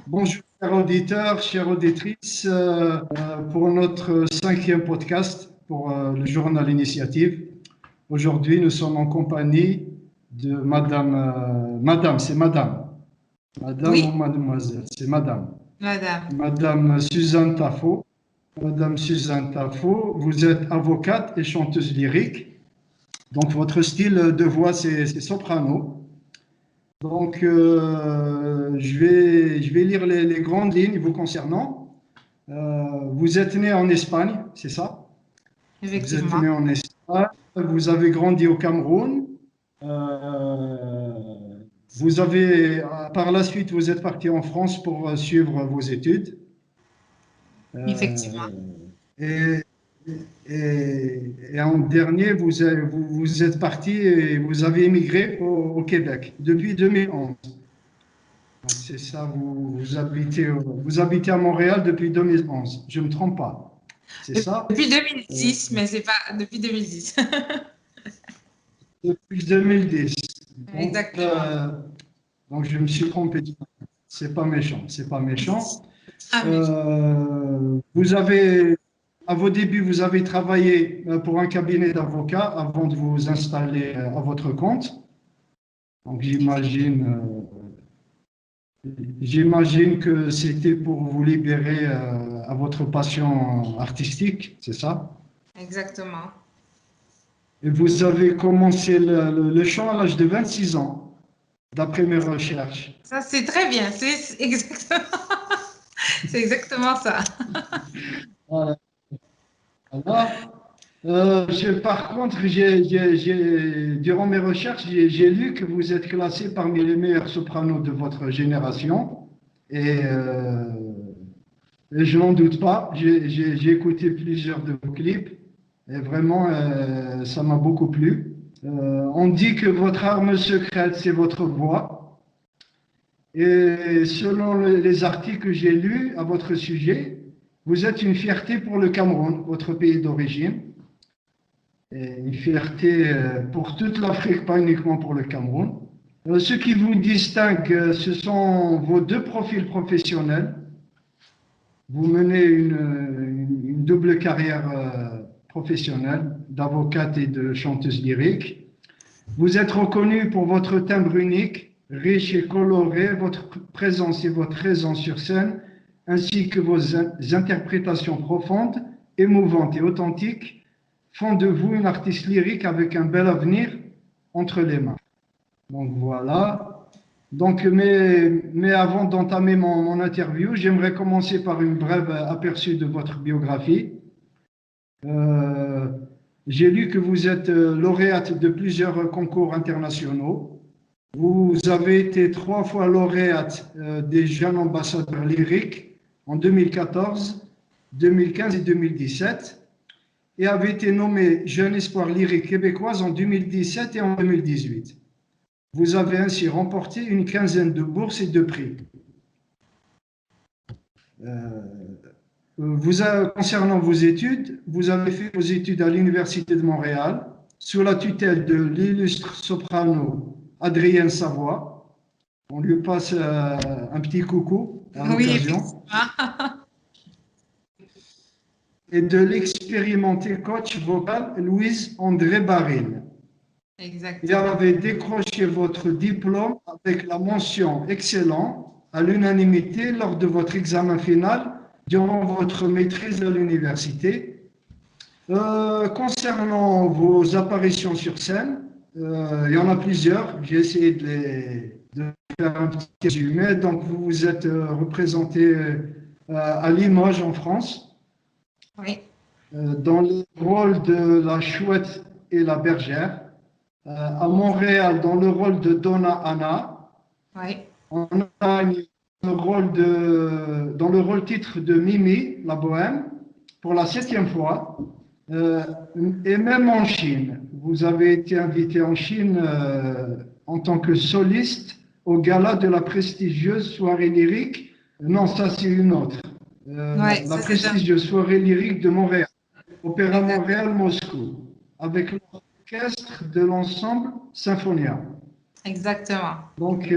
Bonjour, chers auditeurs, chères auditrices, pour notre cinquième podcast pour le journal Initiative. Aujourd'hui, nous sommes en compagnie de Madame ou Oui, Mademoiselle, c'est Madame. madame. Madame Suzanne Tafo. Madame Suzanne Tafo, vous êtes avocate et chanteuse lyrique. Donc, votre style de voix, c'est soprano. Donc, je vais lire les grandes lignes vous concernant. Vous êtes né en Espagne, c'est ça? Vous êtes Effectivement. né en Espagne, vous avez grandi au Cameroun. Euh, Par la suite, vous êtes parti en France pour suivre vos études. Effectivement. Euh, et, et en dernier, vous êtes parti et vous avez émigré au Québec depuis 2011. Donc c'est ça, vous habitez à Montréal depuis 2011. Je ne me trompe pas. C'est ça? Depuis Euh, 2010, mais c'est pas depuis 2010. Depuis 2010. Donc, Exactement. donc je me suis trompé. C'est pas méchant, c'est pas méchant. Ah, mais Vous avez, à vos débuts, vous avez travaillé pour un cabinet d'avocats avant de vous installer à votre compte. Donc j'imagine que c'était pour vous libérer à votre passion artistique, c'est ça? exactement. Et vous avez commencé le chant à l'âge de 26 ans, d'après mes recherches. Ça, c'est très bien. C'est exactement, c'est exactement ça. Voilà. Par contre, durant mes recherches, j'ai lu que vous êtes classé parmi les meilleurs sopranos de votre génération. Et, euh, et je n'en doute pas. J'ai écouté plusieurs de vos clips et vraiment, ça m'a beaucoup plu. On dit que votre arme secrète, c'est votre voix. Et selon les articles que j'ai lus à votre sujet, vous êtes une fierté pour le Cameroun, votre pays d'origine. Et une fierté pour toute l'Afrique, pas uniquement pour le Cameroun. Ce qui vous distingue, ce sont vos deux profils professionnels. Vous menez une double carrière professionnelle d'avocate et de chanteuse lyrique. Vous êtes reconnu pour votre timbre unique, riche et coloré, votre présence et votre aisance sur scène, ainsi que vos interprétations profondes, émouvantes et authentiques font de vous une artiste lyrique avec un bel avenir entre les mains. Donc voilà. Donc, mais avant d'entamer mon interview, j'aimerais commencer par une brève aperçu de votre biographie. Euh, j'ai lu que vous êtes lauréate de plusieurs concours internationaux. Vous avez été 3 fois lauréate des jeunes ambassadeurs lyriques en 2014, 2015 et 2017 et avez été nommée jeune espoir lyrique québécoise en 2017 et en 2018. Vous avez ainsi remporté une quinzaine de bourses et de prix. Concernant vos études, vous avez fait vos études à l'Université de Montréal sous la tutelle de l'illustre soprano Adrienne Savoie. On lui passe un petit coucou à Oui, l'occasion. effectivement. Et de l'expérimenté coach vocal Louise André Baril. Et Exactement. avez décroché votre diplôme avec la mention excellent à l'unanimité lors de votre examen final durant votre maîtrise à l'université. Concernant vos apparitions sur scène, il y en a plusieurs. J'ai essayé de faire un petit résumé. Donc, vous vous êtes représenté à Limoges en France Oui, dans le rôle de la chouette et la bergère. À Montréal dans le rôle de Donna Anna, oui. en Allemagne dans le rôle titre de Mimi, la bohème, pour la 7e fois, euh, et même en Chine. Vous avez été invité en Chine en tant que soliste au gala de la prestigieuse soirée lyrique. Non, ça c'est une autre. Ouais, La ça c'est un. prestigieuse soirée lyrique de Montréal, Opéra Exact. Montréal-Moscou, avec l'orchestre de l'ensemble Symphonia. Exactement. Donc,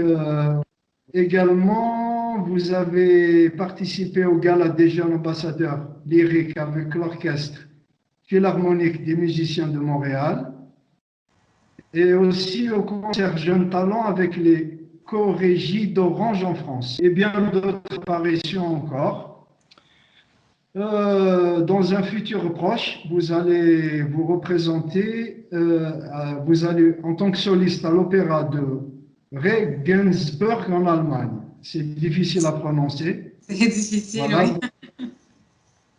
également, également, vous avez participé au gala des jeunes ambassadeurs lyriques avec l'orchestre philharmonique des musiciens de Montréal et aussi au concert Jeunes Talents avec les co-régies d'Orange en France et bien d'autres apparitions encore. Dans un futur proche, vous allez vous représenter, vous allez en tant que soliste à l'opéra de Regensburg en Allemagne. C'est difficile à prononcer. C'est difficile, Voilà. oui.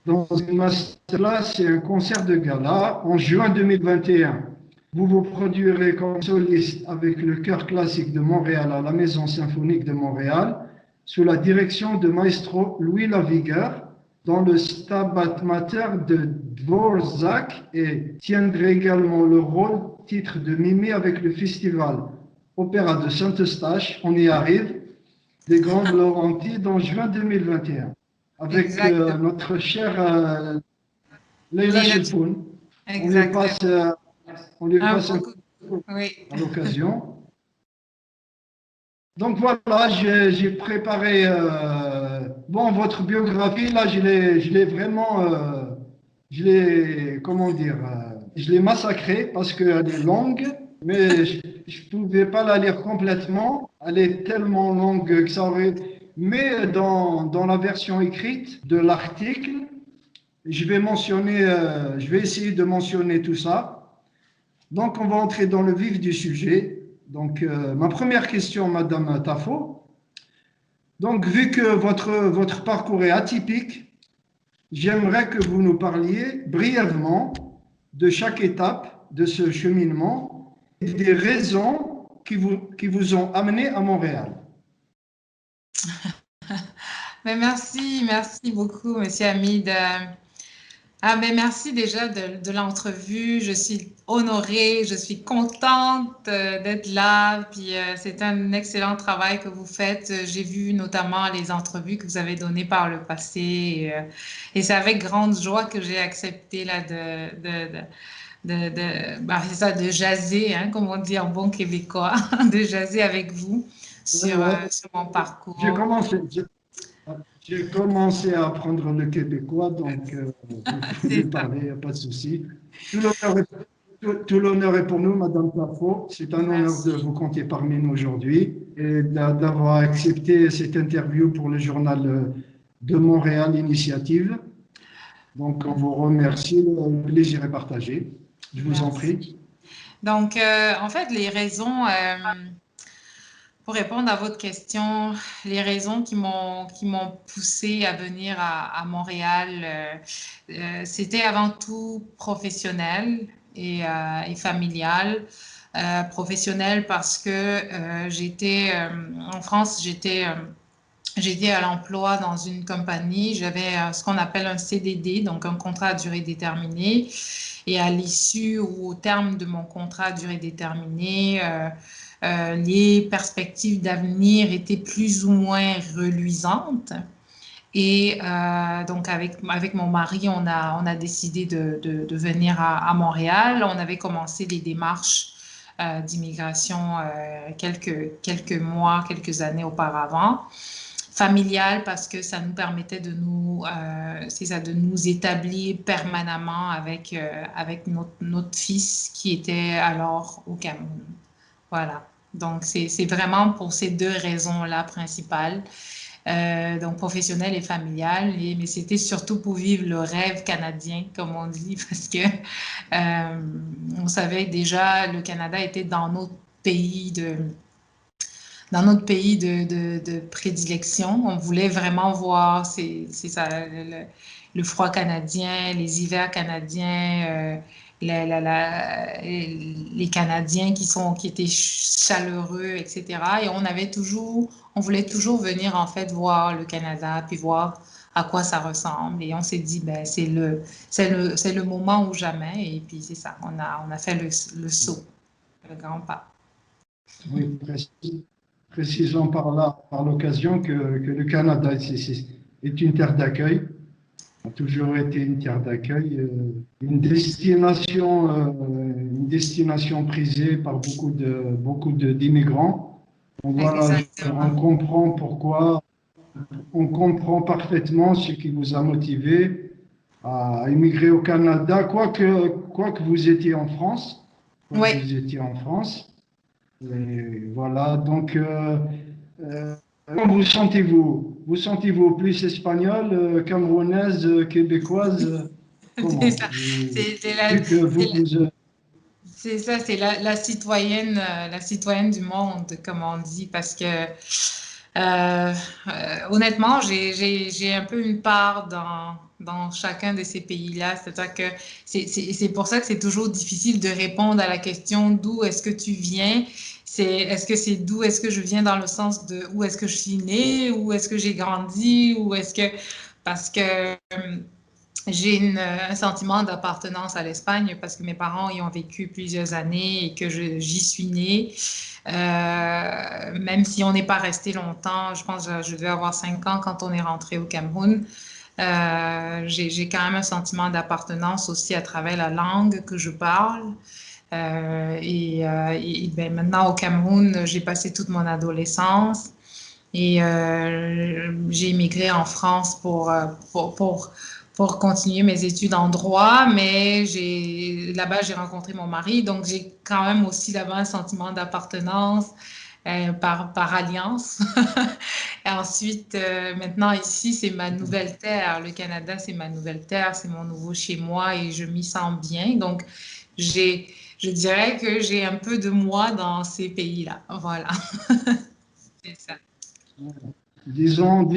Dans une masterclass et un concert de gala en juin 2021. Vous vous produirez comme soliste avec le Chœur classique de Montréal à la Maison symphonique de Montréal sous la direction de maestro Louis Lavigueur dans le Stabat Mater de Dvorak et tiendrez également le rôle titre de Mimi avec le festival Opéra de Saint-Eustache, on y arrive, des Grandes Laurentides en juin 2021 avec notre chère Leila Chilpoun. On lui passe, oui. à l'occasion. Donc voilà, j'ai préparé bon, votre biographie, là, je l'ai vraiment, comment dire, je l'ai massacrée parce qu'elle est longue, mais je ne pouvais pas la lire complètement. Elle est tellement longue que ça aurait... Mais dans la version écrite de l'article, je vais essayer de mentionner tout ça. Donc, on va entrer dans le vif du sujet. Donc, ma première question, Madame Tafo. Donc, vu que votre parcours est atypique, j'aimerais que vous nous parliez brièvement de chaque étape de ce cheminement et des raisons qui vous ont amené à Montréal. Mais merci beaucoup, Monsieur Hamid. Merci déjà de l'entrevue. Je suis honorée, je suis contente d'être là. Puis c'est un excellent travail que vous faites. J'ai vu notamment les entrevues que vous avez données par le passé. Et c'est avec grande joie que j'ai accepté là, c'est ça, de jaser, hein, comme on dit en bon québécois, de jaser avec vous sur mon parcours. J'ai commencé à apprendre le québécois, donc vous pouvez parler, il n'y a pas de souci. Tout l'honneur est pour nous, Madame Tafo. C'est un honneur de vous compter parmi nous aujourd'hui et d'avoir accepté cette interview pour le journal de Montréal Initiative. Donc, on vous remercie, le plaisir est partagé. Je vous en prie. Donc, en fait, les raisons... Pour répondre à votre question, les raisons qui m'ont poussée à venir à Montréal, c'était avant tout professionnel et familial. Professionnel parce que j'étais en France, j'étais à l'emploi dans une compagnie. J'avais ce qu'on appelle un CDD, donc un contrat à durée déterminée. Et à l'issue ou au terme de mon contrat à durée déterminée, les perspectives d'avenir étaient plus ou moins reluisantes. Et donc, avec mon mari, on a décidé de venir à Montréal. On avait commencé les démarches d'immigration quelques mois, quelques années auparavant. Familial parce que ça nous permettait de nous établir permanemment avec notre fils qui était alors au Cameroun. Voilà. Donc, c'est vraiment pour ces deux raisons-là principales. Donc, professionnel et familial. Mais c'était surtout pour vivre le rêve canadien, comme on dit, parce que on savait déjà le Canada était dans notre pays de prédilection. On voulait vraiment voir ça, le froid canadien, les hivers canadiens, les Canadiens qui étaient chaleureux, etc. Et on voulait toujours venir en fait voir le Canada, puis voir à quoi ça ressemble. Et on s'est dit, c'est le moment ou jamais. Et puis c'est ça, on a fait le saut, le grand pas. Oui, précisons par l'occasion que le Canada est une terre d'accueil, a toujours été une terre d'accueil, une destination prisée par beaucoup d'immigrants. On comprend pourquoi on comprend parfaitement ce qui vous a motivé à immigrer au Canada, quoique vous étiez en France. Oui. Vous étiez en France. Et voilà, donc, euh, comment vous sentez-vous? Vous sentez-vous plus espagnole, camerounaise, québécoise? C'est Comment? ça. C'est la, Vu que c'est vous, la- c'est ça, c'est la citoyenne du monde, comme on dit, parce que honnêtement, j'ai un peu une part dans chacun de ces pays-là. C'est-à-dire que c'est pour ça que c'est toujours difficile de répondre à la question d'où est-ce que tu viens. Est-ce que c'est d'où est-ce que je viens dans le sens de où est-ce que je suis née, où est-ce que j'ai grandi, ou est-ce que parce que j'ai un sentiment d'appartenance à l'Espagne parce que mes parents y ont vécu plusieurs années et que j'y suis née. Même si on n'est pas resté longtemps, je pense que je devais avoir 5 ans quand on est rentré au Cameroun. J'ai quand même un sentiment d'appartenance aussi à travers la langue que je parle. Ben, maintenant au Cameroun, j'ai passé toute mon adolescence et j'ai immigré en France pour continuer mes études en droit, mais là-bas, j'ai rencontré mon mari, donc j'ai quand même aussi là-bas un sentiment d'appartenance par alliance. Et ensuite, maintenant, ici, c'est ma nouvelle terre. Le Canada, c'est ma nouvelle terre, c'est mon nouveau chez moi et je m'y sens bien. Donc, je dirais que j'ai un peu de moi dans ces pays-là. Voilà, c'est ça. disons,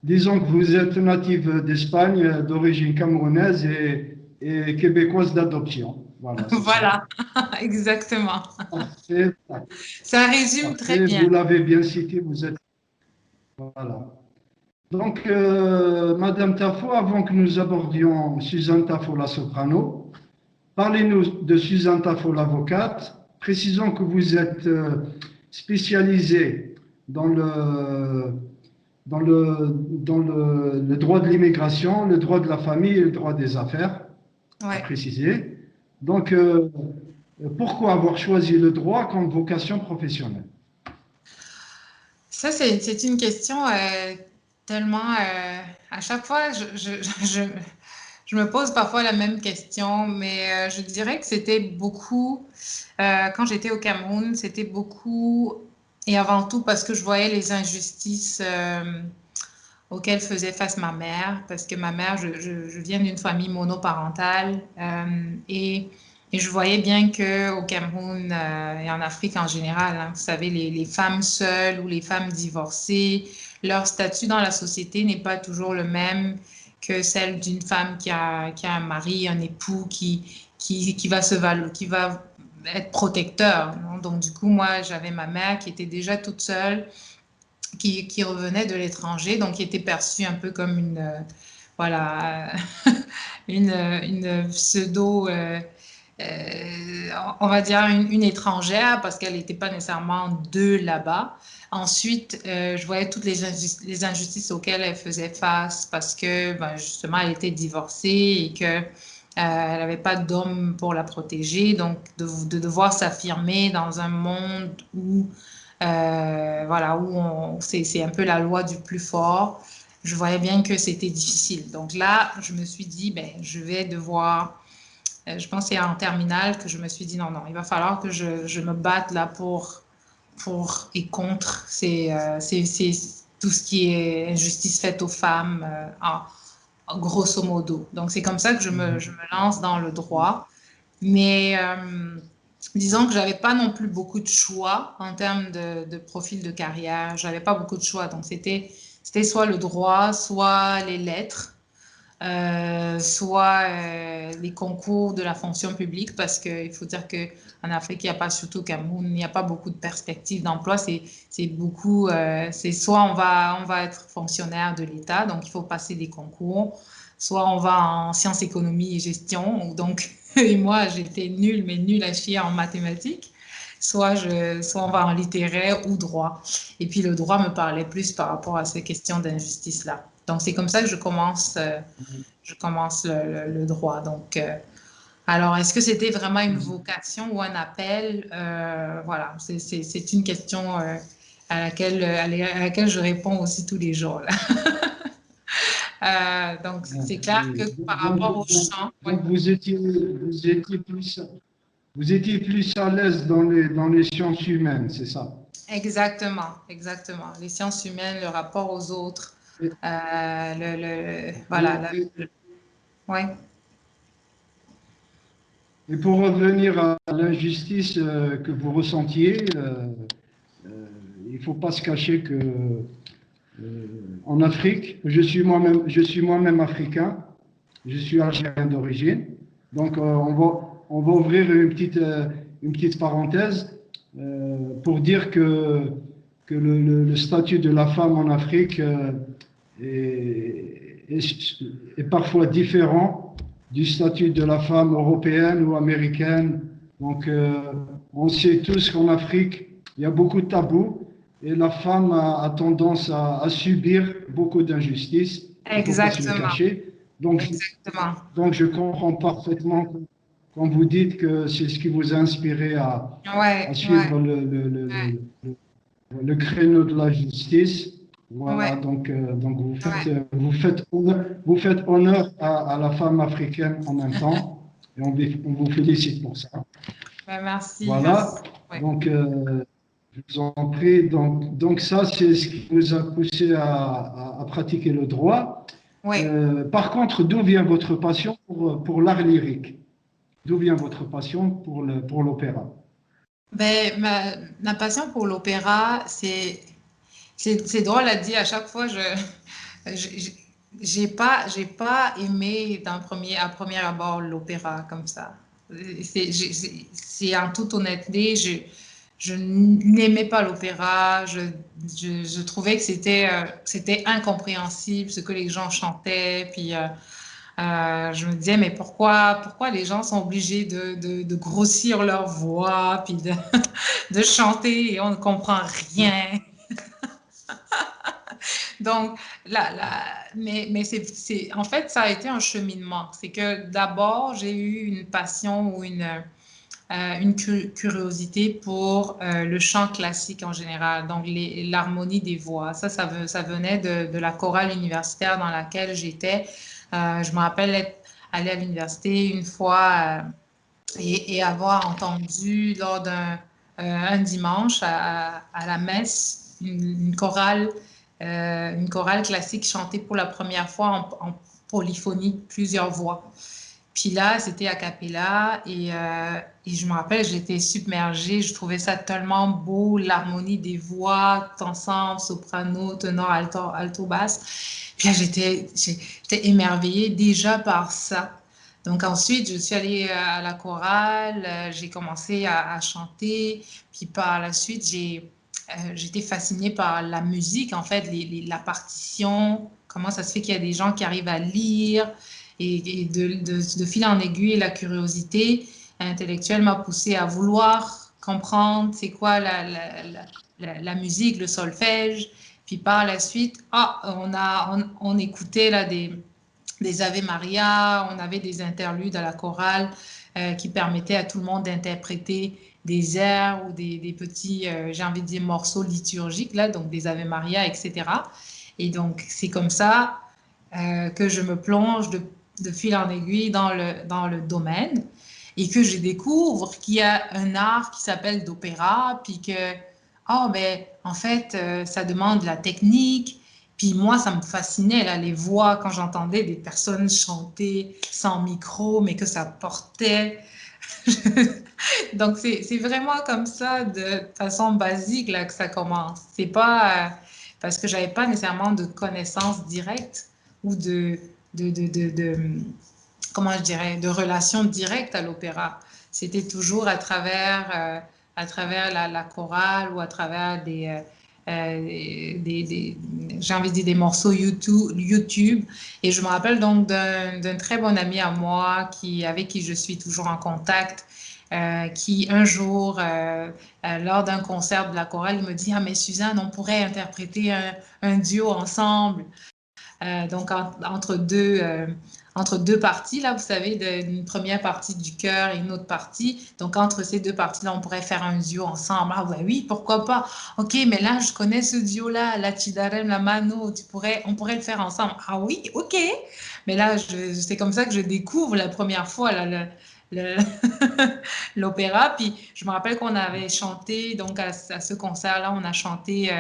disons que vous êtes native d'Espagne, d'origine camerounaise et québécoise d'adoption. Voilà, c'est ça. Voilà, exactement. Parfait, Ça résume très parfait. bien. Vous l'avez bien cité, vous êtes. Voilà. Donc, Madame Tafo, avant que nous abordions Suzanne Tafo, la soprano, parlez-nous de Suzanne Tafo, l'avocate. Précisons que vous êtes spécialisée dans le droit de l'immigration, le droit de la famille et le droit des affaires, à Ouais. préciser. Donc, pourquoi avoir choisi le droit comme vocation professionnelle? Ça, c'est une question tellement... à chaque fois, je me pose parfois la même question, mais je dirais que c'était beaucoup... quand j'étais au Cameroun, c'était beaucoup... Et avant tout parce que je voyais les injustices auxquelles faisait face ma mère, parce que ma mère, je viens d'une famille monoparentale et je voyais bien qu'au Cameroun et en Afrique en général, hein, vous savez, les femmes seules ou les femmes divorcées, leur statut dans la société n'est pas toujours le même que celle d'une femme qui a un mari, un époux qui va qui va être protecteur. Non? Donc, du coup, moi, j'avais ma mère qui était déjà toute seule qui revenait de l'étranger, donc qui était perçue un peu comme une, voilà, une pseudo, on va dire une étrangère parce qu'elle n'était pas nécessairement de là-bas. Ensuite, je voyais toutes les injustices auxquelles elle faisait face parce que ben, justement, elle était divorcée et que elle n'avait pas d'homme pour la protéger, donc de devoir s'affirmer dans un monde où voilà, c'est un peu la loi du plus fort. Je voyais bien que c'était difficile. Donc là, je me suis dit, ben, je vais devoir, je pense que c'est en terminale que je me suis dit, non, non, il va falloir que je me batte là pour et contre tout ce qui est injustice faite aux femmes, en grosso modo. Donc c'est comme ça que je me lance dans le droit. Mais disons que j'avais pas non plus beaucoup de choix en termes de profil de carrière. J'avais pas beaucoup de choix. Donc c'était soit le droit, soit les lettres, soit les concours de la fonction publique, parce qu'il faut dire qu'en Afrique, il n'y a pas, surtout au Cameroun, il n'y a pas beaucoup de perspectives d'emploi. C'est beaucoup, c'est soit on va être fonctionnaire de l'État, donc il faut passer des concours, soit on va en sciences, économie et gestion. Donc, et moi, j'étais nulle, mais nulle à chier en mathématiques. Soit on va en littéraire ou droit. Et puis le droit me parlait plus par rapport à ces questions d'injustice-là. Donc c'est comme ça que je commence le droit. Donc, alors, est-ce que c'était vraiment une vocation ou un appel? Voilà, c'est une question à laquelle je réponds aussi tous les jours, là. Donc, c'est clair que par rapport au chant, ouais. Donc vous étiez plus à l'aise dans les sciences humaines, c'est ça? Exactement, exactement. Les sciences humaines, le rapport aux autres, Et, voilà, et- ouais. et pour revenir à l'injustice que vous ressentiez, euh, il ne faut pas se cacher que en Afrique, je suis moi-même africain, je suis algérien d'origine, donc on va ouvrir une petite parenthèse pour dire que le statut de la femme en Afrique est parfois différent du statut de la femme européenne ou américaine. Donc, on sait tous qu'en Afrique, il y a beaucoup de tabous et la femme a tendance à subir beaucoup d'injustices. Il ne faut pas se le Exactement, cacher. exactement. Donc, je comprends parfaitement quand vous dites que c'est ce qui vous a inspiré à Ouais, ouais, suivre le créneau de la justice. ouais, Voilà, donc ouais. vous faites honneur à la femme africaine en même temps, et on vous félicite pour ça. Ben, merci, merci. Voilà, Ouais, donc je vous en prie. Donc ça, c'est ce qui vous a poussé à pratiquer le droit. ouais. Par contre, d'où vient votre passion pour l'art lyrique? D'où vient votre passion pour l'opéra? Ben, ma passion pour l'opéra, c'est drôle à dire. À chaque fois, je- j'ai pas aimé à premier abord l'opéra comme ça. C'est en toute honnêteté, je n'aimais pas l'opéra. Je trouvais que c'était incompréhensible ce que les gens chantaient. Puis je me disais, mais pourquoi les gens sont obligés de grossir leur voix, puis de chanter et on ne comprend rien. Donc, en fait, ça a été un cheminement. C'est que d'abord, j'ai eu une passion ou une curiosité pour le chant classique en général, donc l'harmonie des voix. Ça venait de la chorale universitaire dans laquelle j'étais. Je me rappelle être allée à l'université une fois et avoir entendu lors un dimanche à la messe une chorale classique chantée pour la première fois en polyphonie, plusieurs voix. Puis là, c'était a cappella et je me rappelle, j'étais submergée. Je trouvais ça tellement beau, l'harmonie des voix ensemble, soprano, ténor, alto, basse. Puis là, j'étais émerveillée déjà par ça. Donc ensuite, je suis allée à la chorale, j'ai commencé à chanter. Puis par la suite, j'étais fascinée par la musique, en fait, la partition, comment ça se fait qu'il y a des gens qui arrivent à lire. Et de fil en aiguille, la curiosité intellectuelle m'a poussée à vouloir comprendre c'est quoi la musique, le solfège. Puis par la suite, on écoutait là des Ave Maria, on avait des interludes à la chorale qui permettaient à tout le monde d'interpréter des airs ou des petits, j'ai envie de dire, morceaux liturgiques, là, donc des Ave Maria, etc. Et donc, c'est comme ça que je me plonge de fil en aiguille dans le domaine et que je découvre qu'il y a un art qui s'appelle d'opéra, puis que, oh, ben, en fait, ça demande de la technique. Puis moi, ça me fascinait, là, les voix, quand j'entendais des personnes chanter sans micro, mais que ça portait. Donc, c'est vraiment comme ça, de façon basique, là, que ça commence. C'est pas parce que j'avais pas nécessairement de connaissances directes ou comment je dirais, de relations directes à l'opéra. C'était toujours à travers la chorale ou à travers j'ai envie de dire des morceaux YouTube. Et je me rappelle donc d'un très bon ami à moi avec qui je suis toujours en contact, qui un jour, lors d'un concert de la chorale, il me dit, ah mais Suzanne, on pourrait interpréter un duo ensemble. Donc entre deux parties, là, vous savez, une première partie du cœur et une autre partie. Donc, entre ces deux parties-là, on pourrait faire un duo ensemble. Ah ouais, oui, pourquoi pas? OK, mais là, je connais ce duo-là, la Chidarem, la Mano, on pourrait le faire ensemble. Ah oui, OK. Mais là, c'est comme ça que je découvre la première fois là, le- l'opéra. Puis je me rappelle qu'on avait chanté, donc à ce concert-là, on a chanté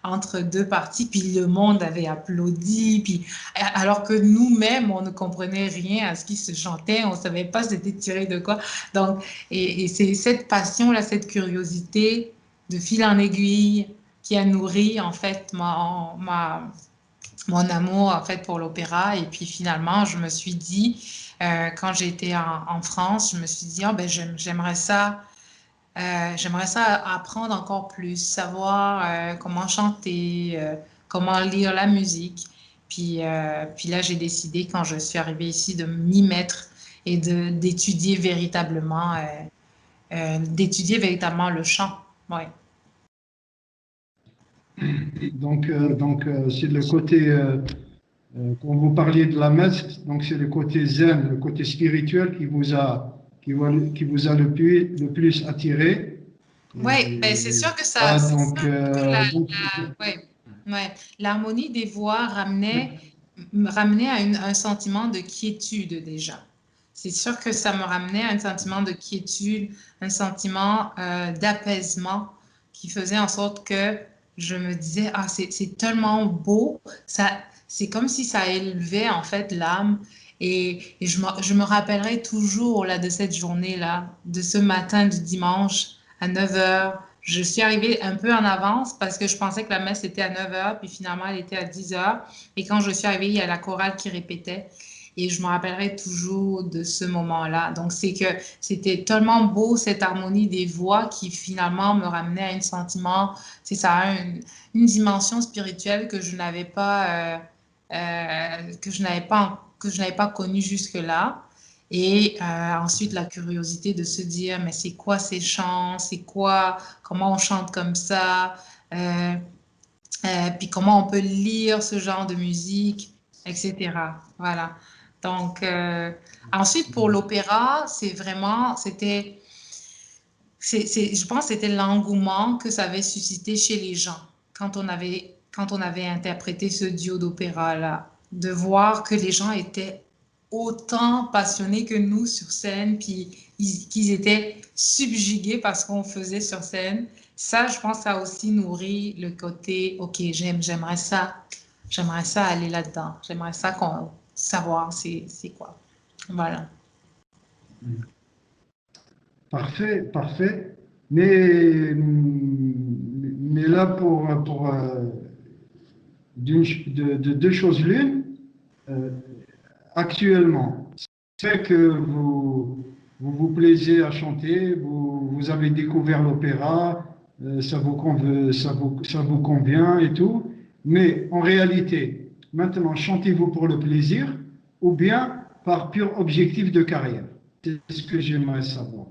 entre deux parties, puis le monde avait applaudi. Puis alors que nous-mêmes, on ne comprenait rien à ce qui se chantait, on ne savait pas c'était tiré de quoi. Donc, et c'est cette passion-là, cette curiosité de fil en aiguille qui a nourri en fait mon amour en fait pour l'opéra. Et puis finalement, je me suis dit, quand j'étais en France, je me suis dit, oh, ben, j'aimerais ça apprendre encore plus, savoir comment chanter, comment lire la musique. Puis là, j'ai décidé quand je suis arrivée ici de m'y mettre et d'étudier véritablement le chant. Ouais. C'est le côté, quand vous parliez de la messe, donc c'est le côté zen, le côté spirituel qui vous a le plus attiré. Ouais, ben c'est Et, sûr que ça, ah, c'est ça donc, que donc, ouais, ouais. L'harmonie des voix me ramenait à un sentiment de quiétude déjà. C'est sûr que ça me ramenait à un sentiment de quiétude, un sentiment d'apaisement qui faisait en sorte que je me disais, ah, c'est tellement beau, c'est comme si ça élevait en fait l'âme. Et je me rappellerai toujours là, de cette journée-là, de ce matin du dimanche à 9 heures. Je suis arrivée un peu en avance parce que je pensais que la messe était à 9 heures, puis finalement elle était à 10 heures. Et quand je suis arrivée, il y a la chorale qui répétait. Et je me rappellerai toujours de ce moment-là. Donc, c'est que c'était tellement beau, cette harmonie des voix qui finalement me ramenait à un sentiment, c'est ça, une dimension spirituelle que je n'avais pas, que je n'avais pas connue jusque-là. Et ensuite, la curiosité de se dire, mais c'est quoi ces chants? C'est quoi? Comment on chante comme ça? Euh, puis comment on peut lire ce genre de musique, etc. Voilà. Donc, ensuite, pour l'opéra, je pense que c'était l'engouement que ça avait suscité chez les gens quand on avait interprété ce duo d'opéra-là, de voir que les gens étaient autant passionnés que nous sur scène, puis qu'ils étaient subjugués par ce qu'on faisait sur scène. Ça, je pense, ça a aussi nourri le côté, OK, j'aimerais ça aller là-dedans, j'aimerais ça savoir c'est quoi. Voilà. parfait, parfait. Mais là, de deux choses l'une, euh, actuellement, c'est que vous plaisez à chanter, vous avez découvert l'opéra, ça vous convient et tout, mais en réalité, maintenant, chantez-vous pour le plaisir ou bien par pur objectif de carrière? C'est ce que j'aimerais savoir.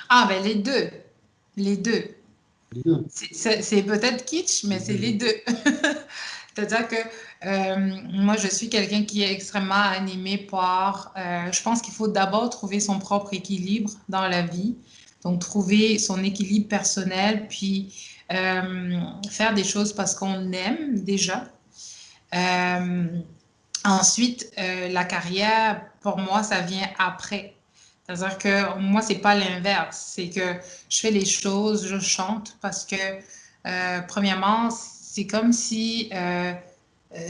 Ah, ben les deux. Les deux. Les deux. C'est peut-être kitsch, mais c'est les deux. C'est-à-dire que moi, je suis quelqu'un qui est extrêmement animé par... je pense qu'il faut d'abord trouver son propre équilibre dans la vie. Donc, trouver son équilibre personnel, puis faire des choses parce qu'on aime déjà. Euh, Ensuite, la carrière, pour moi, ça vient après. C'est-à-dire que moi, c'est pas l'inverse. C'est que je fais les choses, je chante parce que, premièrement, c'est comme si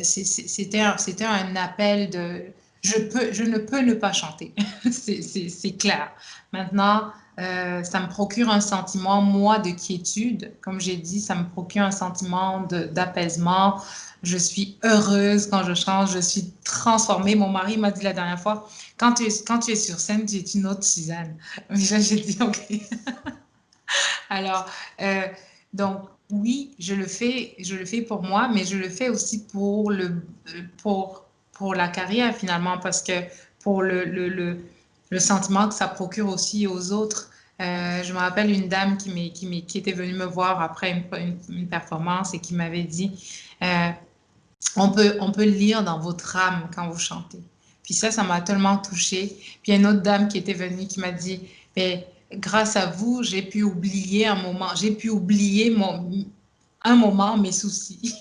c'était un appel de je ne peux ne pas chanter. C'est clair. Maintenant, ça me procure un sentiment, moi, de quiétude. Comme j'ai dit, ça me procure un sentiment d'apaisement. Je suis heureuse quand je chante, je suis transformée. Mon mari m'a dit la dernière fois, quand tu es sur scène, tu es une autre Suzanne. J'ai dit, OK. Alors, euh, donc, oui, je le fais pour moi, mais je le fais aussi pour la carrière finalement, parce que pour le sentiment que ça procure aussi aux autres. Je me rappelle une dame qui était venue me voir après une performance et qui m'avait dit, on peut lire dans votre âme quand vous chantez. Puis ça m'a tellement touchée. Puis il y a une autre dame qui était venue qui m'a dit, mais grâce à vous, j'ai pu oublier un moment, j'ai pu oublier un moment mes soucis.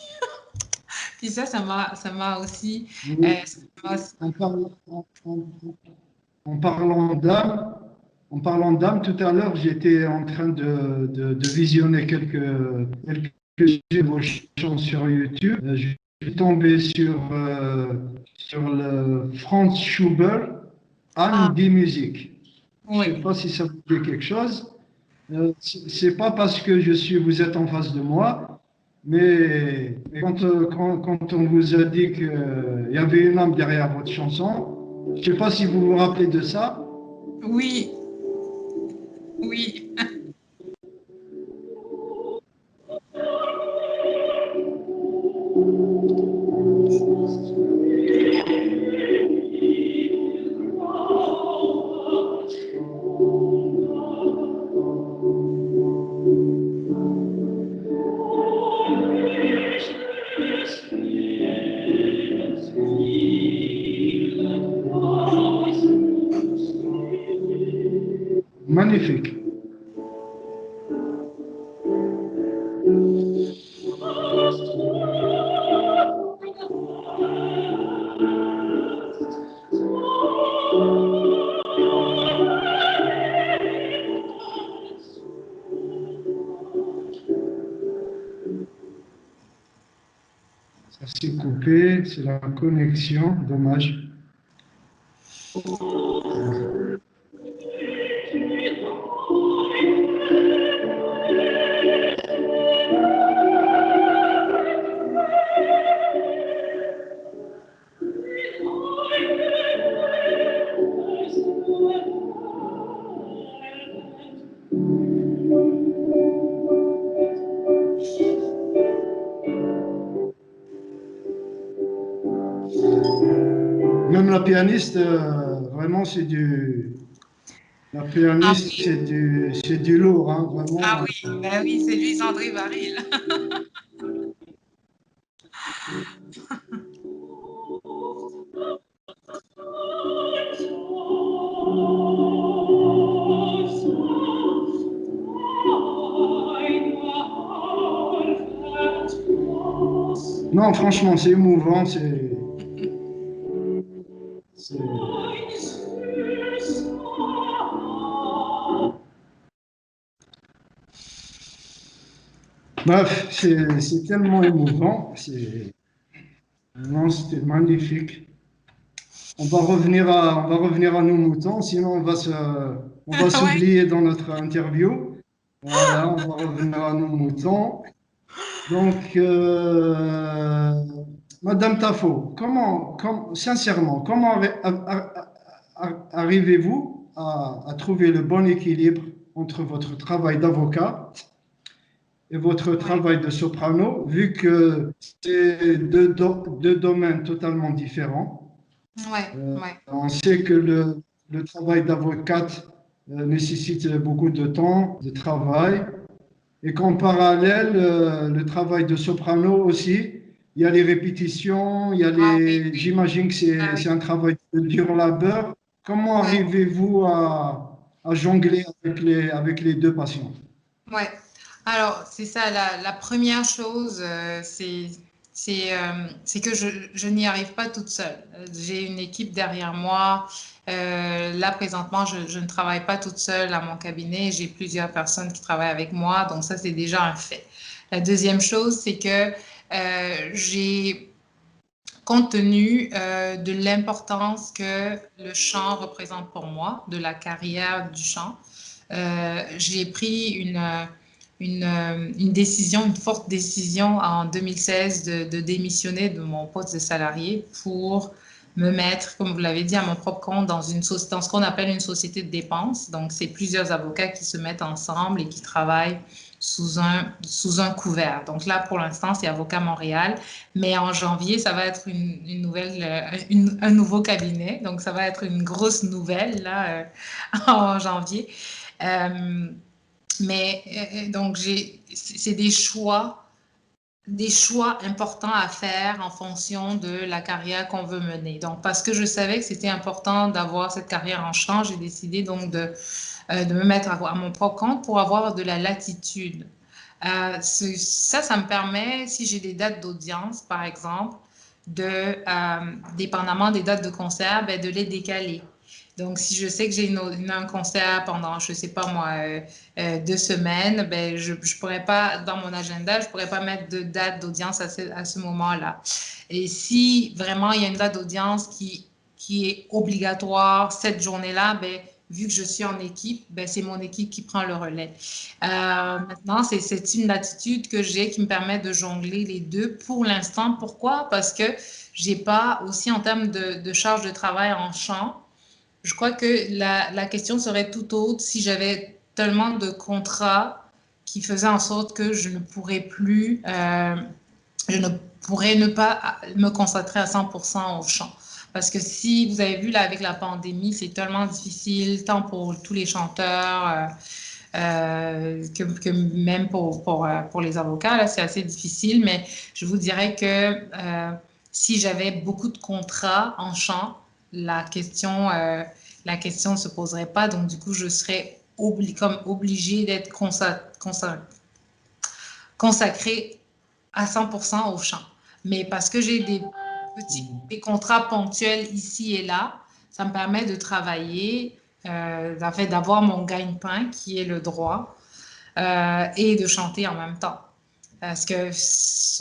Puis ça m'a aussi, Oui. ça m'a- En parlant, en parlant d'âme, en parlant d'âme, tout à l'heure, j'étais en train de visionner quelques évolutions sur YouTube. Je suis tombé sur le Franz Schubert, ah Anne die Musique. Je ne sais oui, pas si ça vous dit quelque chose. C'est pas parce que vous êtes en face de moi, mais quand on vous a dit qu'il y avait une âme derrière votre chanson, je ne sais pas si vous vous rappelez de ça. oui, oui, Magnifique. Ça s'est coupé, c'est la connexion, dommage. Même la pianiste, vraiment, la ah pianiste, oui, c'est du lourd, hein, ah vraiment. oui, ben oui, c'est Louise André Baril. Non, franchement, c'est émouvant, c'est- bref, c'est tellement émouvant, non, c'était magnifique. On va revenir à nos moutons, sinon on va Ouais. s'oublier dans notre interview. Voilà, on va revenir à nos moutons. Donc, Madame Tafo, sincèrement, comment arrivez-vous à trouver le bon équilibre entre votre travail d'avocat et votre Ouais, travail de soprano, vu que c'est deux domaines totalement différents? ouais, ouais, On sait que le travail d'avocate nécessite beaucoup de temps, de travail, et qu'en parallèle, le travail de soprano aussi, il y a les répétitions, ah oui, oui, j'imagine que ah oui, c'est un travail de dur labeur. Comment ouais, arrivez-vous à jongler avec les deux patients? ouais. Alors, c'est ça, la première chose, c'est que je n'y arrive pas toute seule. J'ai une équipe derrière moi. Là, présentement, je ne travaille pas toute seule à mon cabinet. J'ai plusieurs personnes qui travaillent avec moi. Donc, ça, c'est déjà un fait. La deuxième chose, c'est que j'ai, compte tenu de l'importance que le chant représente pour moi, de la carrière du chant, j'ai pris une décision, une forte décision en 2016 de démissionner de mon poste de salarié pour me mettre, comme vous l'avez dit, à mon propre compte dans ce qu'on appelle une société de dépenses. Donc, c'est plusieurs avocats qui se mettent ensemble et qui travaillent sous un couvert. Donc là, pour l'instant, c'est Avocat Montréal, mais en janvier, ça va être une nouvelle, un nouveau cabinet. Donc, ça va être une grosse nouvelle là, en janvier. Euh, mais donc, c'est des choix des choix importants à faire en fonction de la carrière qu'on veut mener. Donc, parce que je savais que c'était important d'avoir cette carrière en champ, j'ai décidé donc de me mettre à mon propre compte pour avoir de la latitude. Ça me permet, si j'ai des dates d'audience, par exemple, dépendamment des dates de concert, ben, de les décaler. Donc, si je sais que j'ai un concert pendant, je ne sais pas moi, 2 semaines, ben, je ne pourrais pas, dans mon agenda, je ne pourrais pas mettre de date d'audience à ce moment-là. Et si vraiment il y a une date d'audience qui est obligatoire cette journée-là, ben, vu que je suis en équipe, ben, c'est mon équipe qui prend le relais. Maintenant, c'est une attitude que j'ai qui me permet de jongler les deux pour l'instant. Pourquoi? Parce que j'ai pas aussi en termes de charge de travail en champ. Je crois que la question serait tout autre si j'avais tellement de contrats qui faisaient en sorte que je ne pourrais plus, je ne pourrais ne pas me consacrer à 100% au chant. Parce que si vous avez vu là avec la pandémie, c'est tellement difficile, tant pour tous les chanteurs que même pour les avocats, là, c'est assez difficile. Mais je vous dirais que si j'avais beaucoup de contrats en chant, la question ne se poserait pas. Donc, du coup, je serais obligée d'être consacrée à 100% au chant. Mais parce que j'ai des contrats ponctuels ici et là, ça me permet de travailler, d'avoir mon gagne-pain qui est le droit et de chanter en même temps. Parce que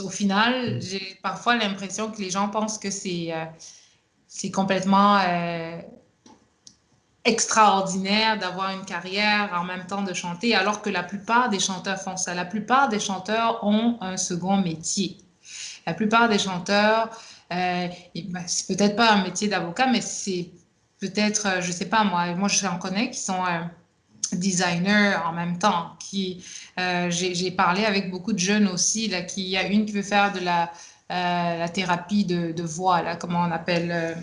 au final, j'ai parfois l'impression que les gens pensent que c'est complètement extraordinaire d'avoir une carrière en même temps de chanter, alors que la plupart des chanteurs font ça. La plupart des chanteurs ont un second métier. La plupart des chanteurs, c'est peut-être pas un métier d'avocat, mais c'est peut-être, je sais pas, moi j'en connais qui sont designers en même temps. J'ai parlé avec beaucoup de jeunes aussi, là, il y a une qui veut faire de la thérapie de voix, là, comment on appelle,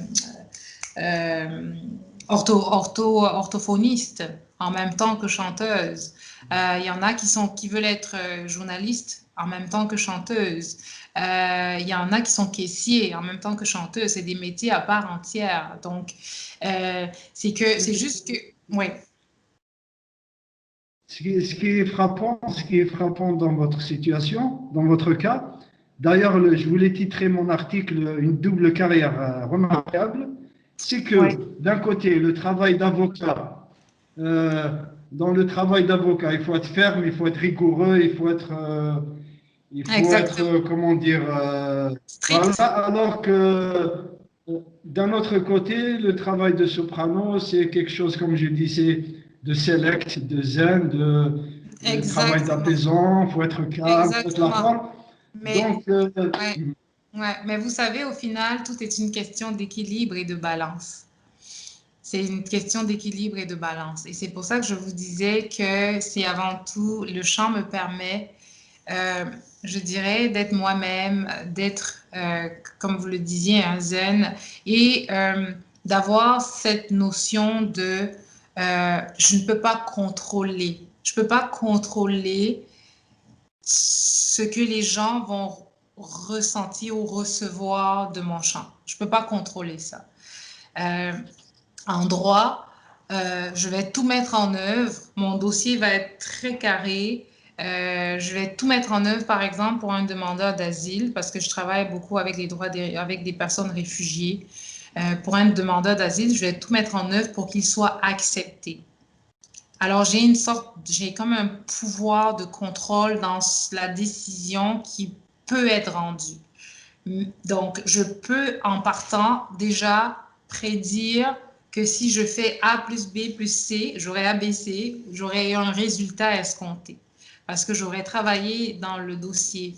orthophoniste en même temps que chanteuse. Il y en a qui veulent être journalistes en même temps que chanteuse. Il y en a qui sont caissiers en même temps que chanteuse. C'est des métiers à part entière. Donc, c'est juste que, oui. Ce qui est frappant dans votre situation, dans votre cas, d'ailleurs, je voulais titrer mon article Une double carrière remarquable, c'est que Ouais. d'un côté, le travail d'avocat, euh, dans le travail d'avocat, il faut être ferme, il faut être rigoureux, Exactement. comment dire, voilà, Strict. alors que d'un autre côté, le travail de soprano, c'est quelque chose, comme je disais, de select, de zen, de travail Exactement. d'apaisant, il faut être calme, il faut être la Exactement. forme. Mais, Donc, ouais, ouais. Mais vous savez, au final, tout est une question d'équilibre et de balance. C'est une question d'équilibre et de balance. Et c'est pour ça que je vous disais que c'est avant tout, le chant me permet, euh, je dirais, d'être moi-même, d'être, comme vous le disiez, un zen, et d'avoir cette notion je ne peux pas contrôler. Je ne peux pas contrôler ce que les gens vont ressentir ou recevoir de mon chant. Je ne peux pas contrôler ça. Euh, en droit, je vais tout mettre en œuvre. Mon dossier va être très carré. Je vais tout mettre en œuvre, par exemple, pour un demandeur d'asile, parce que je travaille beaucoup avec les droits avec des personnes réfugiées. Pour un demandeur d'asile, je vais tout mettre en œuvre pour qu'il soit accepté. Alors, j'ai comme un pouvoir de contrôle dans la décision qui peut être rendue. Donc, je peux, en partant, déjà prédire que si je fais A plus B plus C, j'aurai ABC, j'aurai un résultat escompté. Parce que j'aurais travaillé dans le dossier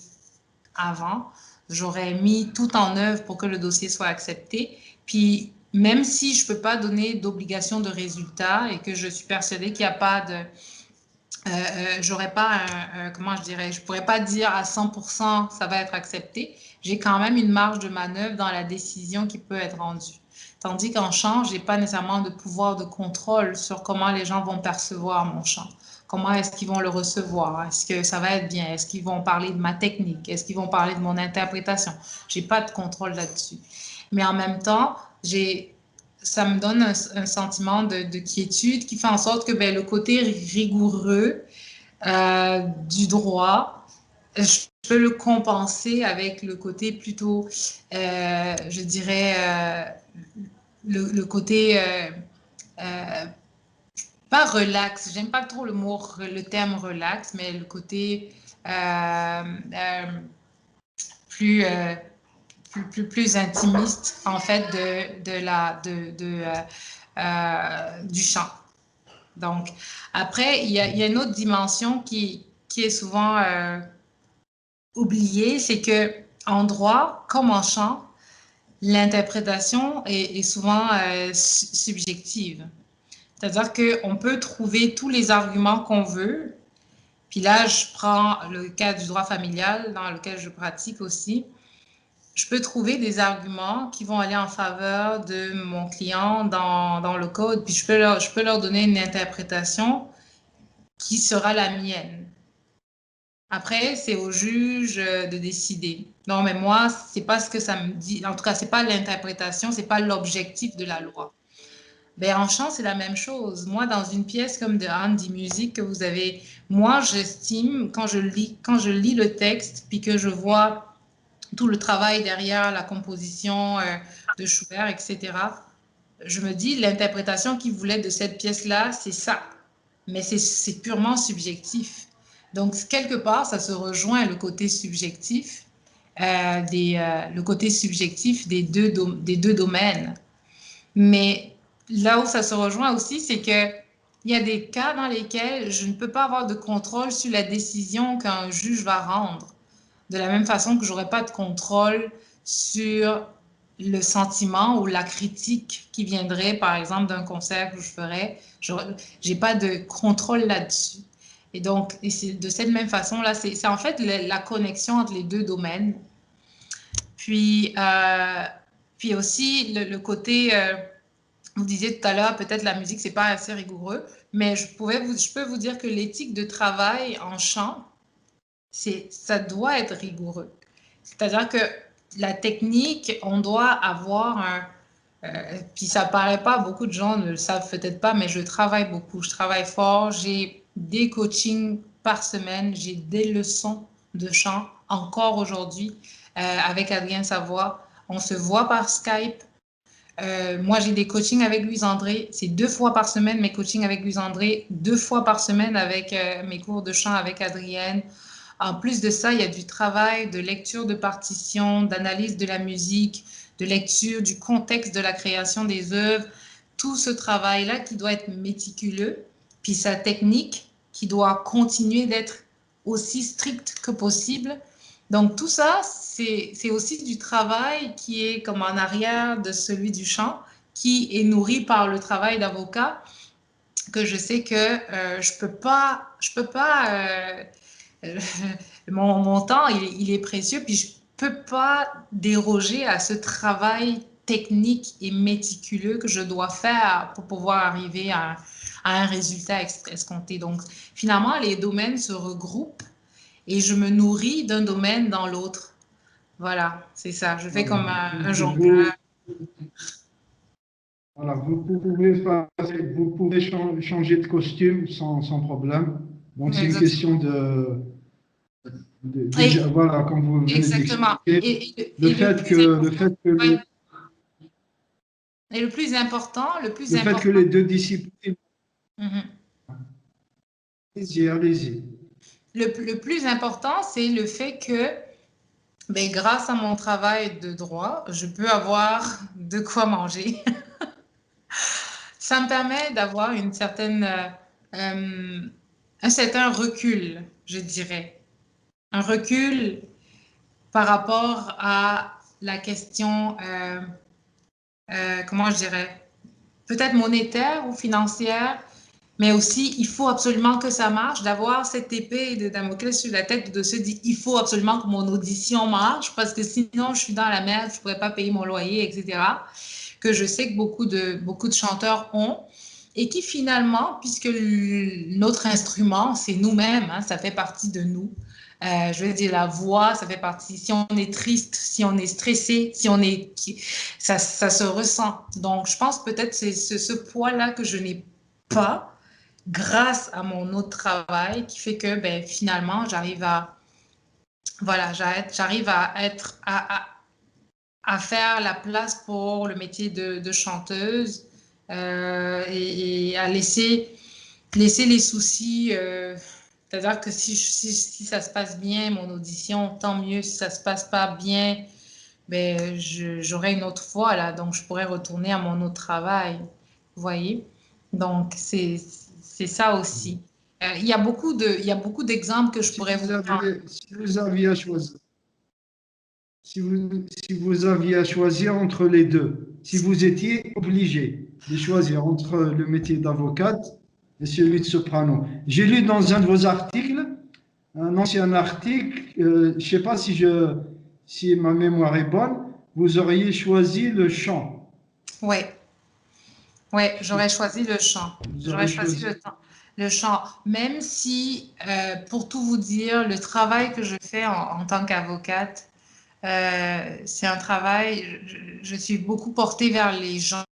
avant, j'aurais mis tout en œuvre pour que le dossier soit accepté. Puis, même si je ne peux pas donner d'obligation de résultat et que je suis persuadée qu'il n'y a pas de, j'aurais pas comment je dirais, je pourrais pas dire à 100% ça va être accepté. J'ai quand même une marge de manœuvre dans la décision qui peut être rendue. Tandis qu'en chant, je n'ai pas nécessairement de pouvoir de contrôle sur comment les gens vont percevoir mon chant. Comment est-ce qu'ils vont le recevoir? Est-ce que ça va être bien? Est-ce qu'ils vont parler de ma technique? Est-ce qu'ils vont parler de mon interprétation? Je n'ai pas de contrôle là-dessus. Mais en même temps, ça me donne un sentiment de quiétude qui fait en sorte que le côté rigoureux du droit, je peux le compenser avec le côté plutôt, je dirais, le côté pas relax, j'aime pas trop le terme relax, mais le côté plus intimiste en fait du chant. Donc après il y a une autre dimension qui est souvent oubliée, c'est que en droit comme en chant, l'interprétation est souvent subjective. C'est-à-dire qu'on peut trouver tous les arguments qu'on veut. Puis là, je prends le cas du droit familial dans lequel je pratique aussi. Je peux trouver des arguments qui vont aller en faveur de mon client dans le code, puis je peux leur donner une interprétation qui sera la mienne. Après, c'est au juge de décider. Non, mais moi, c'est pas ce que ça me dit. En tout cas, c'est pas l'interprétation, c'est pas l'objectif de la loi. En chant, c'est la même chose. Moi, dans une pièce comme de Handy Music que vous avez, moi, j'estime, quand je lis le texte, puis que je vois tout le travail derrière la composition de Schubert, etc., je me dis, l'interprétation qu'il voulait de cette pièce-là, c'est ça. Mais c'est purement subjectif. Donc, quelque part, ça se rejoint le côté subjectif, le côté subjectif des deux domaines. Mais là où ça se rejoint aussi, c'est qu'il y a des cas dans lesquels je ne peux pas avoir de contrôle sur la décision qu'un juge va rendre. De la même façon que je n'aurai pas de contrôle sur le sentiment ou la critique qui viendrait, par exemple, d'un concert que je ferais. Je n'ai pas de contrôle là-dessus. Et donc, c'est de cette même façon-là, c'est en fait la connexion entre les deux domaines. Puis aussi, le côté, vous disiez tout à l'heure, peut-être la musique, c'est pas assez rigoureux, mais je peux vous dire que l'éthique de travail en chant, ça doit être rigoureux. C'est-à-dire que la technique, on doit avoir puis ça paraît pas, beaucoup de gens ne le savent peut-être pas, mais je travaille beaucoup, je travaille fort, j'ai des coachings par semaine, j'ai des leçons de chant encore aujourd'hui avec Adrien Savoie. On se voit par Skype. Moi, j'ai des coachings avec Louise André. C'est 2 fois par semaine mes coachings avec Louise André, 2 fois par semaine avec mes cours de chant avec Adrienne. En plus de ça, il y a du travail de lecture de partitions, d'analyse de la musique, de lecture du contexte de la création des œuvres. Tout ce travail-là qui doit être méticuleux, puis sa technique qui doit continuer d'être aussi stricte que possible. Donc tout ça, c'est aussi du travail qui est comme en arrière de celui du chant, qui est nourri par le travail d'avocat, que je sais que je peux pas mon temps, il est précieux, puis je peux pas déroger à ce travail technique et méticuleux que je dois faire pour pouvoir arriver à un résultat escompté. Donc finalement, les domaines se regroupent et je me nourris d'un domaine dans l'autre. Voilà, c'est ça. Je fais comme un jongleur. Voilà, vous pouvez changer de costume sans problème. Donc, c'est une question voilà, comme vous venez d'expliquer, le fait que et le plus important, fait que les deux disciplines. Allez-y. Le plus important, c'est le fait que grâce à mon travail de droit, je peux avoir de quoi manger. Ça me permet d'avoir un certain recul, je dirais. Un recul par rapport à la question, comment je dirais, peut-être monétaire ou financière, mais aussi, il faut absolument que ça marche, d'avoir cette épée de Damoclès sur la tête, de se dire, il faut absolument que mon audition marche, parce que sinon, je suis dans la merde, je ne pourrais pas payer mon loyer, etc. que je sais que beaucoup de chanteurs ont, et qui finalement, puisque notre instrument, c'est nous-mêmes, hein, ça fait partie de nous. Je veux dire, la voix, ça fait partie. Si on est triste, si on est stressé, si on est, ça se ressent. Donc, je pense peut-être c'est ce poids-là que je n'ai pas grâce à mon autre travail qui fait que, ben, finalement, j'arrive à, voilà, j'arrive à être, à faire la place pour le métier de chanteuse et à laisser les soucis. C'est-à-dire que si ça se passe bien, mon audition, tant mieux. Si ça se passe pas bien, ben, j'aurai une autre fois là, donc je pourrais retourner à mon autre travail. Vous voyez? Donc, c'est ça aussi. Il y a beaucoup d'exemples que je pourrais vous prendre. Si vous aviez à choisir, si vous aviez à choisir entre les deux, si vous étiez obligé de choisir entre le métier d'avocate et celui de soprano. J'ai lu dans un de vos articles, un ancien article, je ne sais pas si ma mémoire est bonne, vous auriez choisi le chant. Oui, ouais, j'aurais choisi le chant. Vous J'aurais auriez choisi choisi. le chant. Même si, pour tout vous dire, le travail que je fais en tant qu'avocate, c'est un travail, je suis beaucoup portée vers les gens,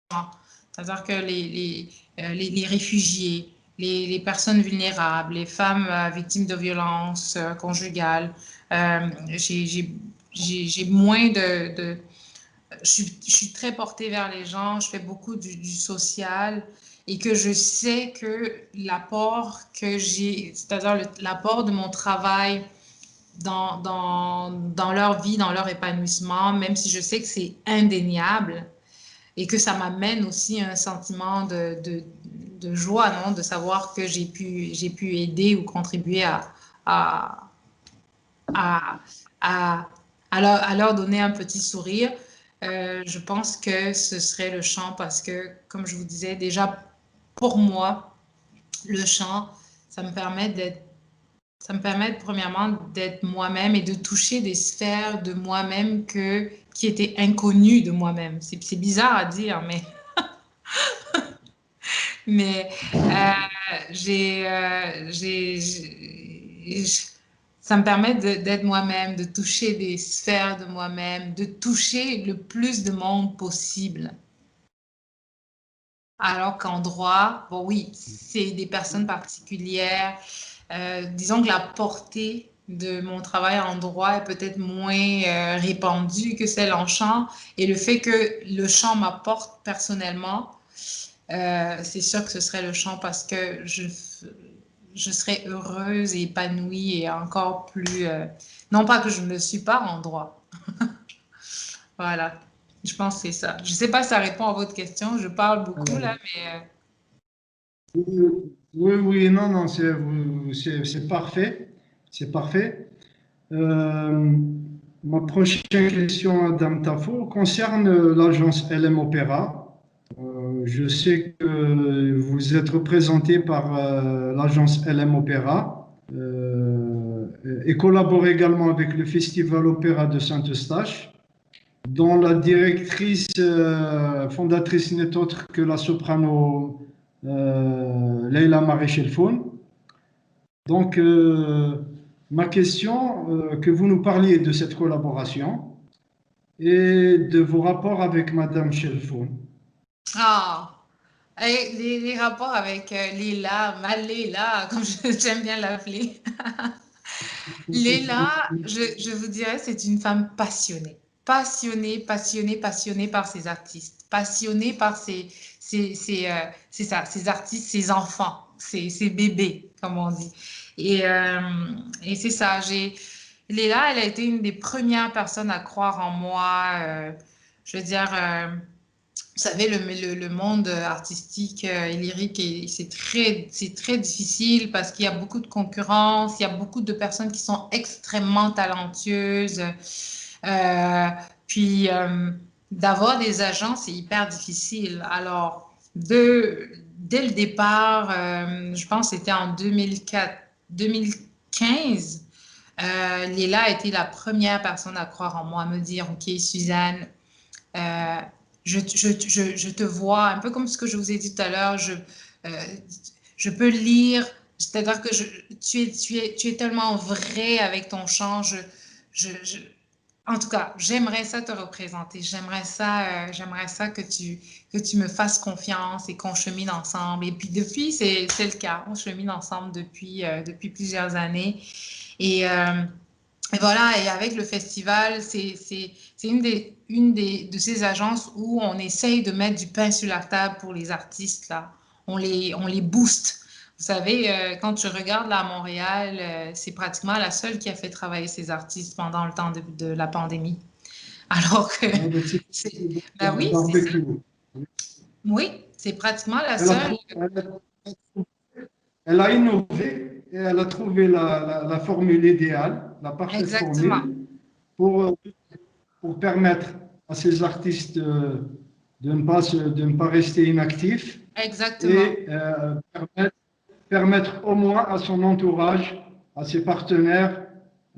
c'est-à-dire que les réfugiés, les personnes vulnérables, les femmes victimes de violences conjugales, j'ai moins je suis très portée vers les gens, je fais beaucoup du social et que je sais que l'apport que j'ai, c'est-à-dire l'apport de mon travail dans leur vie, dans leur épanouissement, même si je sais que c'est indéniable et que ça m'amène aussi un sentiment de joie, non? De savoir que j'ai pu aider ou contribuer à, à, à, à leur donner un petit sourire. Je pense que ce serait le chant parce que, comme je vous disais, déjà pour moi, le chant, ça me permet d'être ça me permet premièrement d'être moi-même et de toucher des sphères de moi-même qui étaient inconnues de moi-même. C'est bizarre à dire, mais ça me permet d'être moi-même, de toucher des sphères de moi-même, de toucher le plus de monde possible. Alors qu'en droit, bon oui, c'est des personnes particulières. Disons que la portée de mon travail en droit est peut-être moins répandue que celle en chant. Et le fait que le chant m'apporte personnellement, c'est sûr que ce serait le chant parce que je serais heureuse et épanouie et encore plus... non pas que je ne suis pas en droit. Voilà, je pense que c'est ça. Je ne sais pas si ça répond à votre question. Je parle beaucoup Alors, là, mais... oui, oui, non, non, c'est parfait. C'est parfait. Euh, Ma prochaine question, Madame Tafo, concerne l'agence LM Opéra. Je sais que vous êtes représenté par l'agence LM Opéra et collabore également avec le Festival Opéra de Saint-Eustache, dont la directrice fondatrice n'est autre que la soprano Leila Maréchal-Foun. Donc, ma question, que vous nous parliez de cette collaboration et de vos rapports avec Madame Chelfoun. Ah, et les rapports avec Léla, ma Léla, comme j'aime bien l'appeler. Léla, je vous dirais, c'est une femme passionnée. Passionnée, passionnée, passionnée par ses artistes. Passionnée par c'est ça, ses artistes, ses enfants, ses bébés, comme on dit. Et, euh, et c'est ça, Léla, elle a été une des premières personnes à croire en moi. Je veux dire, vous savez, le monde artistique et lyrique, c'est très difficile parce qu'il y a beaucoup de concurrence, il y a beaucoup de personnes qui sont extrêmement talentueuses. Euh, puis, d'avoir des agents, c'est hyper difficile. Alors, dès le départ, je pense que c'était en 2004, 2015, Léla a été la première personne à croire en moi, à me dire, OK, Suzanne, euh, je te vois, un peu comme ce que je vous ai dit tout à l'heure, je peux lire, c'est-à-dire que tu es tellement vrai avec ton chant, je, je- en tout cas, j'aimerais ça te représenter, j'aimerais ça que tu me fasses confiance et qu'on chemine ensemble. Et puis depuis, c'est le cas, on chemine ensemble depuis plusieurs années. Et, euh, et voilà, et avec le festival, c'est de ces agences où on essaye de mettre du pain sur la table pour les artistes, là. On les booste. Vous savez, quand je regarde là à Montréal, c'est pratiquement la seule qui a fait travailler ses artistes pendant le temps de la pandémie. Alors que, Ah, ben, c'est c'est, ben le oui, c'est ça. barbecue. Oui, c'est pratiquement la Elle a, seule. trou- elle a innové et elle a trouvé la formule idéale, la parfaite Exactement, formule pour, euh, pour permettre à ces artistes de ne pas rester inactifs exactement. et permettre au moins à son entourage, à ses partenaires,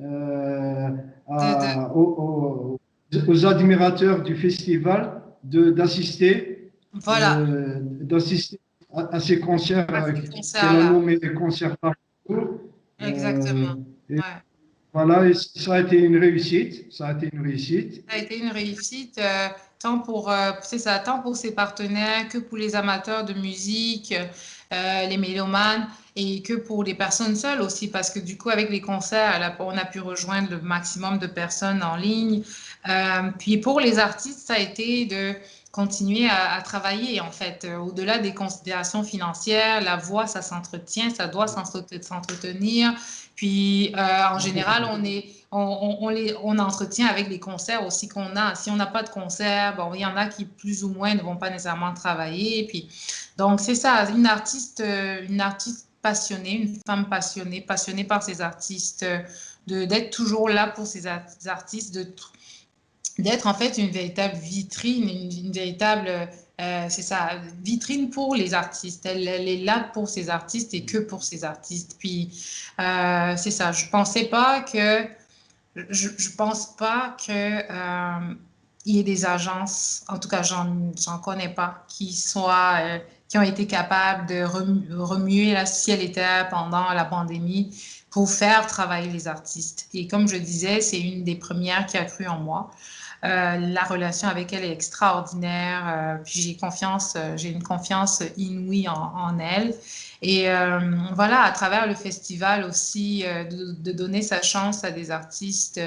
euh, De, de, aux admirateurs du festival voilà, d'assister à ces concerts à ces qu'elle a concerts-là. nommés les concerts partout. Euh, Exactement. et Ouais. voilà, et ça a été une réussite. Ça a été une réussite. Ça a été une réussite, c'est ça, tant pour ses partenaires que pour les amateurs de musique, les mélomanes, et que pour les personnes seules aussi, parce que du coup, avec les concerts, on a pu rejoindre le maximum de personnes en ligne. Puis pour les artistes, ça a été de continuer à travailler, en fait, au-delà des considérations financières. La voix, ça s'entretient, ça doit s'entretenir. Puis, en général, on entretient avec les concerts aussi qu'on a. Si on n'a pas de concert, bon, il y en a qui plus ou moins ne vont pas nécessairement travailler. Et puis, donc, c'est ça, une artiste passionnée, une femme passionnée, passionnée par ses artistes, d'être toujours là pour ses artistes, d'être en fait une véritable vitrine, une véritable, c'est ça, vitrine pour les artistes. Elle est là pour ses artistes et que pour ses artistes. Puis, c'est ça, je pense pas que il y ait des agences, en tout cas, j'en connais pas, qui ont été capables de remuer la ciel et terre pendant la pandémie pour faire travailler les artistes. Et comme je disais, c'est une des premières qui a cru en moi. La relation avec elle est extraordinaire. Puis j'ai une confiance inouïe en elle. Et voilà, à travers le festival aussi, de donner sa chance à des artistes.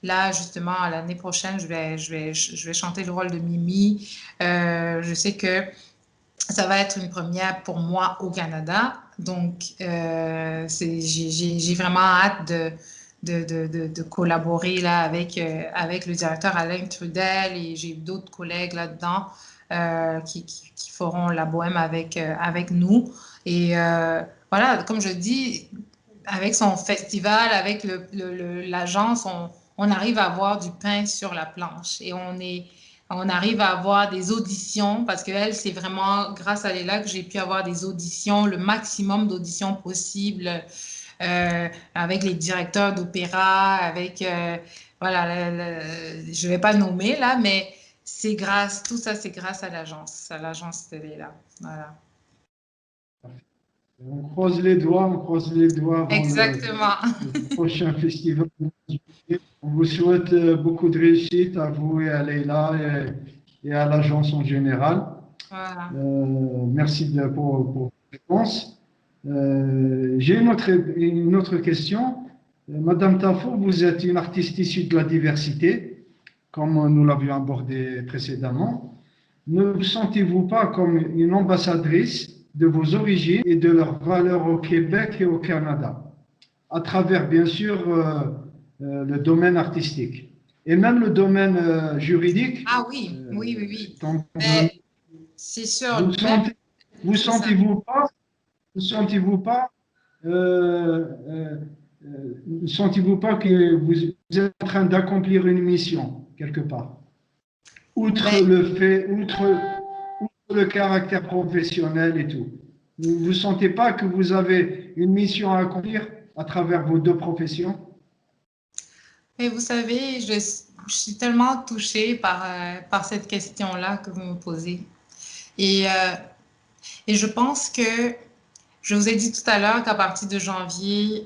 Là, justement, l'année prochaine, je vais chanter le rôle de Mimi. Je sais que ça va être une première pour moi au Canada. Donc, j'ai vraiment hâte de collaborer là avec le directeur Alain Trudel et j'ai d'autres collègues là-dedans qui feront la bohème avec nous. Et voilà, comme je dis, avec son festival, avec l'agence, on arrive à avoir du pain sur la planche et on arrive à avoir des auditions parce qu'elle, c'est vraiment grâce à Léla que j'ai pu avoir des auditions, le maximum d'auditions possibles avec les directeurs d'opéra, voilà, je ne vais pas nommer là, mais tout ça, c'est grâce à l'agence de Léla. Voilà. On croise les doigts avant Exactement. le prochain festival. On vous souhaite beaucoup de réussite à vous et à Leïla et à l'agence en général. Voilà. Merci pour vos réponses. J'ai une autre question. Madame Tafour, vous êtes une artiste issue de la diversité, comme nous l'avions abordé précédemment. Ne vous sentez-vous pas comme une ambassadrice de vos origines et de leurs valeurs au Québec et au Canada, à travers, bien sûr, le domaine artistique et même le domaine juridique? Ah oui, oui, oui, oui. Donc, Mais c'est sûr, vous même, sentez, vous c'est ça. sentez-vous pas, vous sentez-vous pas, euh, euh, sentez-vous pas que vous êtes en train d'accomplir une mission quelque part, outre Ben, le fait, outre le caractère professionnel et tout. Vous ne sentez pas que vous avez une mission à accomplir à travers vos deux professions? mais vous savez, suis tellement touchée par cette question-là que vous me posez. Et, et je pense que je vous ai dit tout à l'heure qu'à partir de janvier,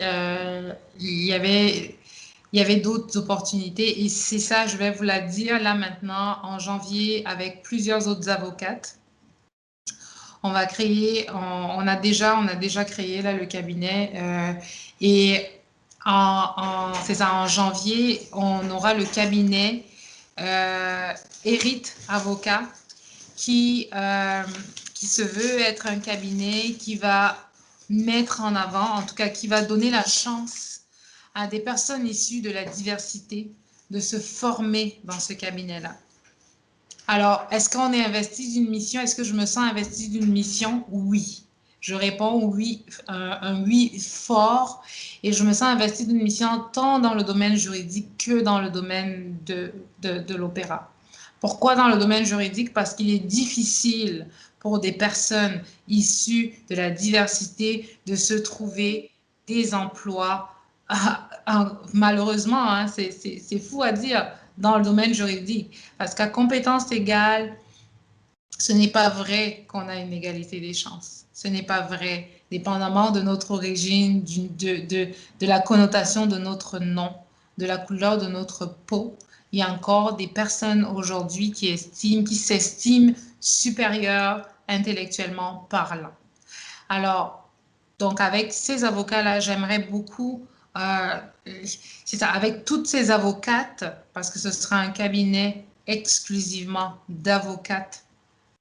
il y avait d'autres opportunités. Et c'est ça, je vais vous la dire là maintenant, en janvier, avec plusieurs autres avocates. On va créer, on a déjà créé là le cabinet. Et c'est ça, en janvier, on aura le cabinet Hérite Avocat qui se veut être un cabinet qui va mettre en avant, en tout cas qui va donner la chance à des personnes issues de la diversité de se former dans ce cabinet-là. Alors, est-ce qu'on est investi d'une mission? Est-ce que je me sens investi d'une mission? Oui. Je réponds oui, un oui fort, et je me sens investi d'une mission tant dans le domaine juridique que dans le domaine de l'opéra. Pourquoi dans le domaine juridique? Parce qu'il est difficile pour des personnes issues de la diversité de se trouver des emplois. Malheureusement, hein, c'est fou à dire, dans le domaine juridique. Parce qu'à compétences égales, ce n'est pas vrai qu'on a une égalité des chances. Ce n'est pas vrai, dépendamment de notre origine, de la connotation de notre nom, de la couleur de notre peau. Il y a encore des personnes aujourd'hui qui s'estiment supérieures intellectuellement parlant. Alors, donc avec ces avocats-là, j'aimerais beaucoup, c'est ça, avec toutes ces avocates, parce que ce sera un cabinet exclusivement d'avocates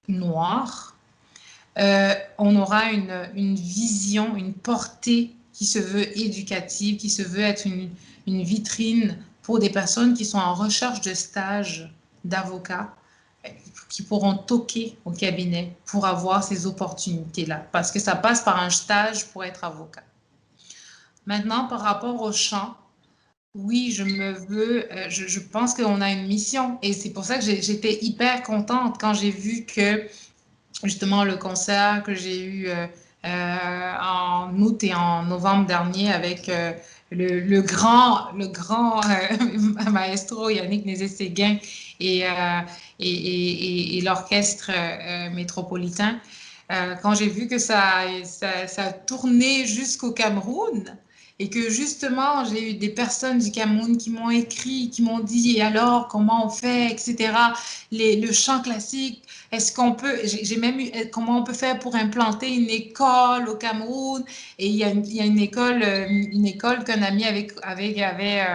noires, on aura une vision, une portée qui se veut éducative, qui se veut être une vitrine pour des personnes qui sont en recherche de stage d'avocat, qui pourront toquer au cabinet pour avoir ces opportunités-là, parce que ça passe par un stage pour être avocat. Maintenant, par rapport au champ, oui, je pense qu'on a une mission, et c'est pour ça que j'étais hyper contente quand j'ai vu que justement le concert que j'ai eu en août et en novembre dernier avec le grand maestro Yannick Nézet-Séguin et l'orchestre métropolitain. Quand j'ai vu que ça tournait jusqu'au Cameroun, et que justement, j'ai eu des personnes du Cameroun qui m'ont écrit, qui m'ont dit, et alors, comment on fait, etc. Le chant classique, est-ce qu'on peut, j'ai même eu, comment on peut faire pour implanter une école au Cameroun? Et il y a une école qu'un ami avait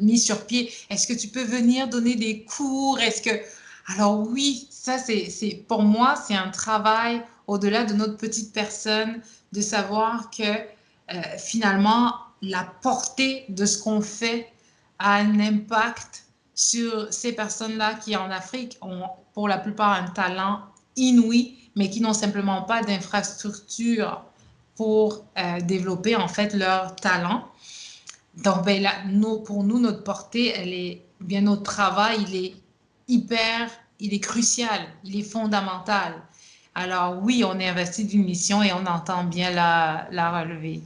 mis sur pied. Est-ce que tu peux venir donner des cours? Alors oui, ça pour moi, c'est un travail au-delà de notre petite personne, de savoir que finalement, la portée de ce qu'on fait a un impact sur ces personnes-là qui, en Afrique, ont pour la plupart un talent inouï, mais qui n'ont simplement pas d'infrastructure pour développer en fait leur talent. Donc, ben, là, pour nous, notre portée, bien notre travail, il est crucial, il est fondamental. Alors oui, on est investi d'une mission et on entend bien la relever.